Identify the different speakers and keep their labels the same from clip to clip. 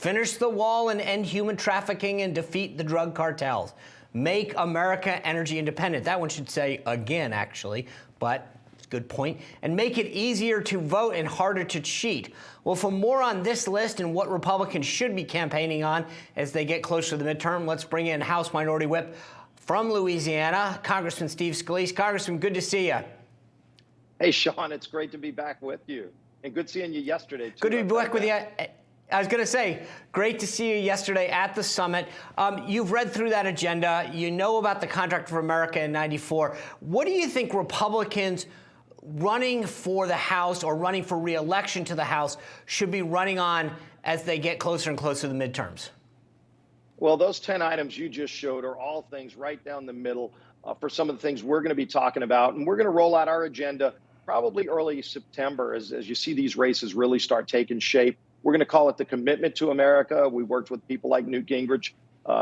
Speaker 1: Finish the wall and end human trafficking and defeat the drug cartels. Make America energy independent. That one should say again, actually, but it's a good point. And make it easier to vote and harder to cheat. Well, for more on this list and what Republicans should be campaigning on as they get closer to the midterm, let's bring in House Minority Whip from Louisiana, Congressman Steve Scalise. Congressman, good to see you.
Speaker 2: Hey, Sean, it's great to be back with you. And good seeing you yesterday, too.
Speaker 1: Good to be back with you. I was going to say, great to see you yesterday at the summit. You've read through that agenda. You know about the Contract for America in '94. What do you think Republicans running for the House or running for re-election to the House should be running on as they get closer and closer to the midterms?
Speaker 2: Well, those 10 items you just showed are all things right down the middle for some of the things we're going to be talking about. And we're going to roll out our agenda probably early September as you see these races really start taking shape. We're going to call it the Commitment to America. We worked with people like Newt Gingrich,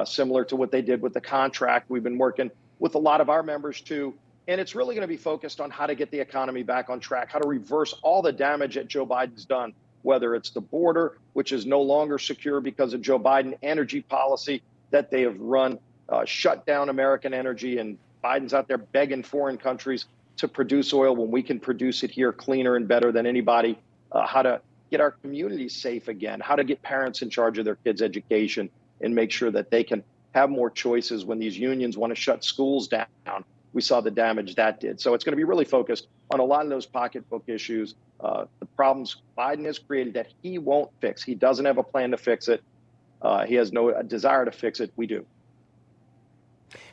Speaker 2: similar to what they did with the contract. We've been working with a lot of our members, too. And it's really going to be focused on how to get the economy back on track, how to reverse all the damage that Joe Biden's done, whether it's the border, which is no longer secure because of Joe Biden, energy policy that they have run, shut down American energy. And Biden's out there begging foreign countries to produce oil when we can produce it here cleaner and better than anybody, how to get our communities safe again, how to get parents in charge of their kids' education and make sure that they can have more choices when these unions want to shut schools down. We saw the damage that did. So it's going to be really focused on a lot of those pocketbook issues, the problems Biden has created that he won't fix. He doesn't have a plan to fix it. He has no desire to fix it. We do.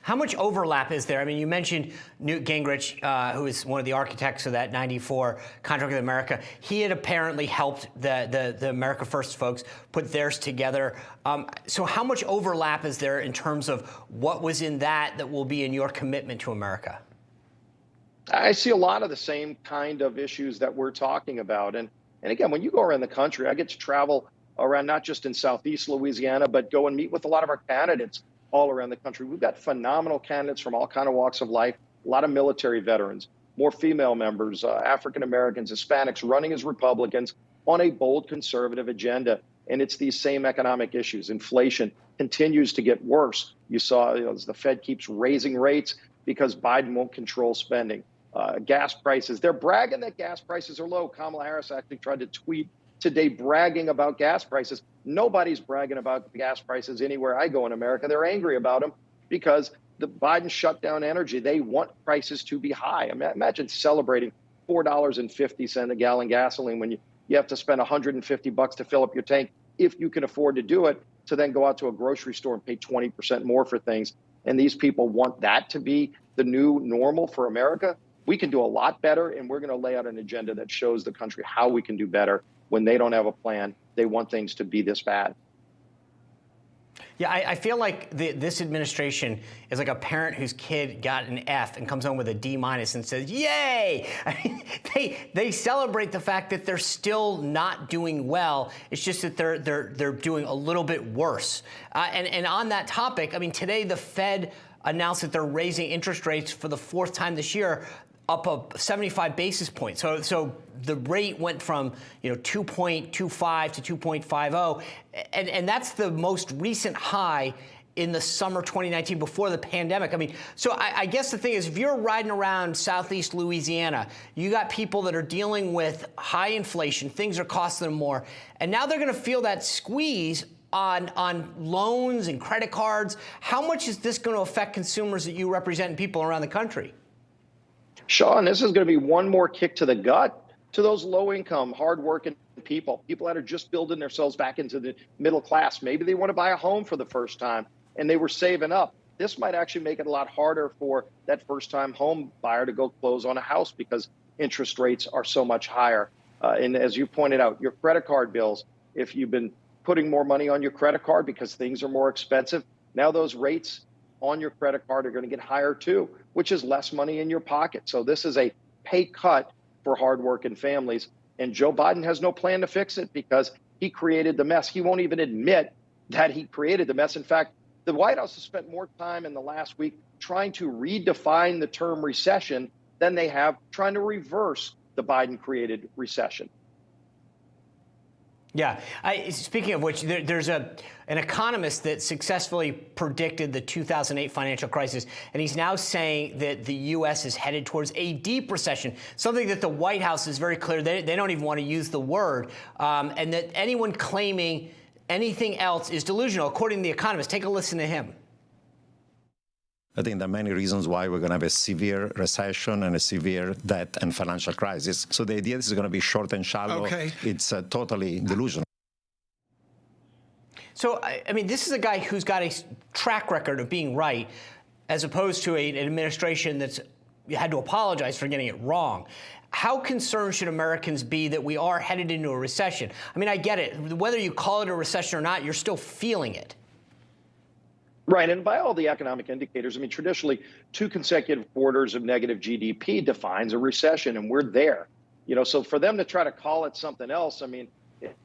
Speaker 1: How much overlap is there? I mean, you mentioned Newt Gingrich, who is one of the architects of that '94 Contract with America. He had apparently helped the America First folks put theirs together. So how much overlap is there in terms of what was in that will be in your commitment to America?
Speaker 2: I see a lot of the same kind of issues that we're talking about. And again, when you go around the country, I get to travel around not just in Southeast Louisiana, but go and meet with a lot of our candidates all around the country. We've got phenomenal candidates from all kinds of walks of life, a lot of military veterans, more female members, African Americans, Hispanics running as Republicans on a bold conservative agenda. And it's these same economic issues. Inflation continues to get worse. You saw as the Fed keeps raising rates because Biden won't control spending. Gas prices, they're bragging that gas prices are low. Kamala Harris actually tried to tweet today bragging about gas prices. Nobody's bragging about the gas prices anywhere I go in America. They're angry about them because the Biden shut down energy. They want prices to be high. Imagine celebrating $4.50 a gallon gasoline when you have to spend $150 to fill up your tank if you can afford to do it, to then go out to a grocery store and pay 20% more for things. And these people want that to be the new normal for America. We can do a lot better, and we're going to lay out an agenda that shows the country how we can do better. When they don't have a plan, they want things to be this bad.
Speaker 1: Yeah, I feel like this administration is like a parent whose kid got an F and comes home with a D- and says, "Yay!" I mean, they celebrate the fact that they're still not doing well. It's just that they're doing a little bit worse. And on that topic, I mean, today the Fed announced that they're raising interest rates for the fourth time this year, up 75 basis points. So the rate went from 2.25 to 2.50, and that's the most recent high in the summer 2019 before the pandemic. I mean, so I guess the thing is, if you're riding around Southeast Louisiana, you got people that are dealing with high inflation, things are costing them more, and now they're going to feel that squeeze on loans and credit cards. How much is this going to affect consumers that you represent and people around the country?
Speaker 2: Sean, this is going to be one more kick to the gut to those low-income, hardworking people that are just building themselves back into the middle class. Maybe they want to buy a home for the first time, and they were saving up. This might actually make it a lot harder for that first-time home buyer to go close on a house because interest rates are so much higher. And as you pointed out, your credit card bills, if you've been putting more money on your credit card because things are more expensive, now those rates on your credit card are going to get higher too, which is less money in your pocket. So this is a pay cut for hardworking families. And Joe Biden has no plan to fix it because he created the mess. He won't even admit that he created the mess. In fact, the White House has spent more time in the last week trying to redefine the term recession than they have trying to reverse the Biden created recession.
Speaker 1: Yeah. Speaking of which, there's an economist that successfully predicted the 2008 financial crisis, and he's now saying that the U.S. is headed towards a deep recession, something that the White House is very clear. They don't even want to use the word, and that anyone claiming anything else is delusional, according to the economist. Take a listen to him.
Speaker 3: I think there are many reasons why we're going to have a severe recession and a severe debt and financial crisis. So the idea this is going to be short and shallow, it's totally delusional.
Speaker 1: So, I mean, this is a guy who's got a track record of being right, as opposed to an administration that's had to apologize for getting it wrong. How concerned should Americans be that we are headed into a recession? I mean, I get it. Whether you call it a recession or not, you're still feeling it.
Speaker 2: Right. And by all the economic indicators, I mean, traditionally, 2 consecutive quarters of negative GDP defines a recession, and we're there. So for them to try to call it something else, I mean,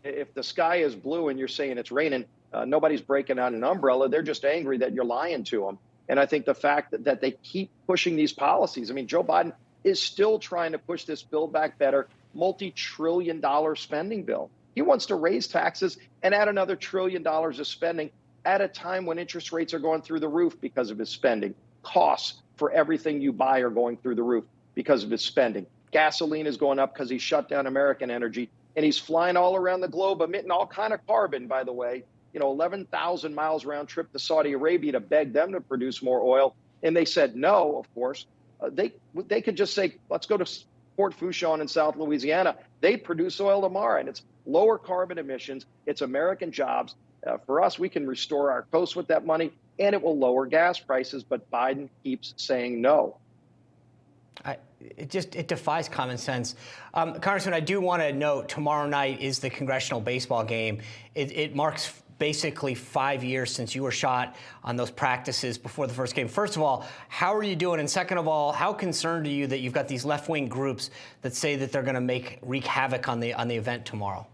Speaker 2: if the sky is blue and you're saying it's raining, nobody's breaking out an umbrella. They're just angry that you're lying to them. And I think the fact that they keep pushing these policies, I mean, Joe Biden is still trying to push this Build Back Better multi-trillion-dollar spending bill. He wants to raise taxes and add another $1 trillion of spending at a time when interest rates are going through the roof because of his spending. Costs for everything you buy are going through the roof because of his spending. Gasoline is going up because he shut down American energy, and he's flying all around the globe, emitting all kind of carbon, by the way. 11,000 miles round trip to Saudi Arabia to beg them to produce more oil. And they said no, of course. They could just say, let's go to Port Fourchon in South Louisiana. They produce oil tomorrow, and it's lower carbon emissions. It's American jobs. For us, we can restore our coast with that money, and it will lower gas prices. But Biden keeps saying no.
Speaker 1: It defies common sense. Congressman, I do want to note tomorrow night is the Congressional Baseball Game. It marks basically 5 years since you were shot on those practices before the first game. First of all, how are you doing? And second of all, how concerned are you that you've got these left-wing groups that say that they're going to wreak havoc on the event tomorrow?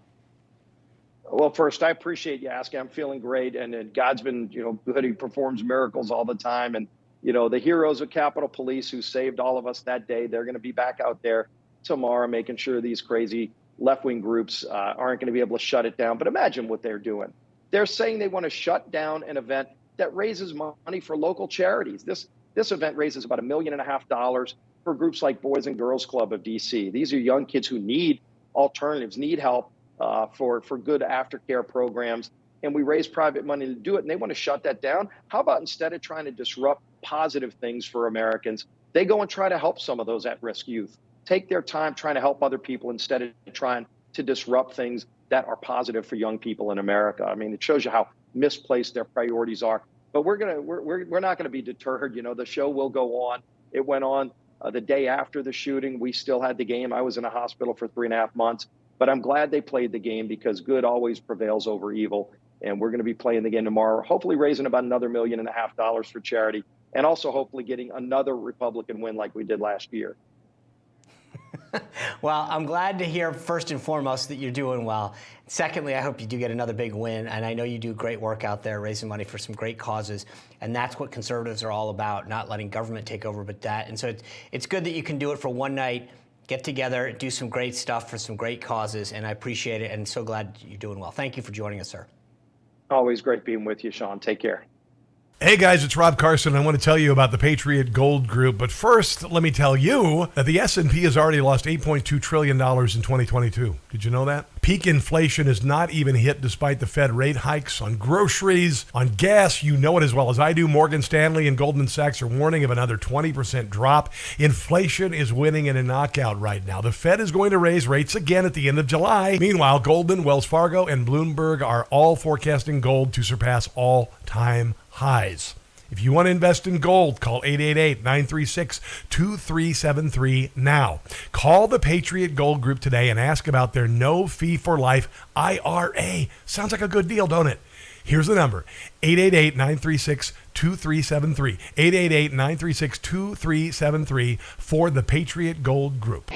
Speaker 2: Well, first, I appreciate you asking. I'm feeling great, and God's been, good. He performs miracles all the time, and the heroes of Capitol Police who saved all of us that day, they're going to be back out there tomorrow, making sure these crazy left-wing groups aren't going to be able to shut it down. But imagine what they're doing. They're saying they want to shut down an event that raises money for local charities. This event raises about $1.5 million for groups like Boys and Girls Club of D.C. These are young kids who need alternatives, need help. For good aftercare programs, and we raise private money to do it, and they want to shut that down. How about instead of trying to disrupt positive things for Americans, they go and try to help some of those at-risk youth. Take their time trying to help other people instead of trying to disrupt things that are positive for young people in America. I mean, it shows you how misplaced their priorities are. But we're not going to be deterred. The show will go on. It went on the day after the shooting. We still had the game. I was in a hospital for 3.5 months. But I'm glad they played the game because good always prevails over evil. And we're going to be playing the game tomorrow, hopefully raising about another $1.5 million for charity, and also hopefully getting another Republican win like we did last year.
Speaker 1: Well, I'm glad to hear, first and foremost, that you're doing well. Secondly, I hope you do get another big win. And I know you do great work out there raising money for some great causes. And that's what conservatives are all about, not letting government take over, but that. And so it's good that you can do it for one night. Get together, do some great stuff for some great causes, and I appreciate it, and so glad you're doing well. Thank you for joining us, sir.
Speaker 2: Always great being with you, Sean. Take care.
Speaker 4: Hey guys, it's Rob Carson. I want to tell you about the Patriot Gold Group, but first, let me tell you that the S&P has already lost $8.2 trillion in 2022. Did you know that? Peak inflation is not even hit despite the Fed rate hikes on groceries, on gas. You know it as well as I do. Morgan Stanley and Goldman Sachs are warning of another 20% drop. Inflation is winning in a knockout right now. The Fed is going to raise rates again at the end of July. Meanwhile, Goldman, Wells Fargo, and Bloomberg are all forecasting gold to surpass all-time highs. If you want to invest in gold, call 888-936-2373 now. Call the Patriot Gold Group today and ask about their no-fee-for-life IRA. Sounds like a good deal, don't it? Here's the number, 888-936-2373. 888-936-2373 for the Patriot Gold Group.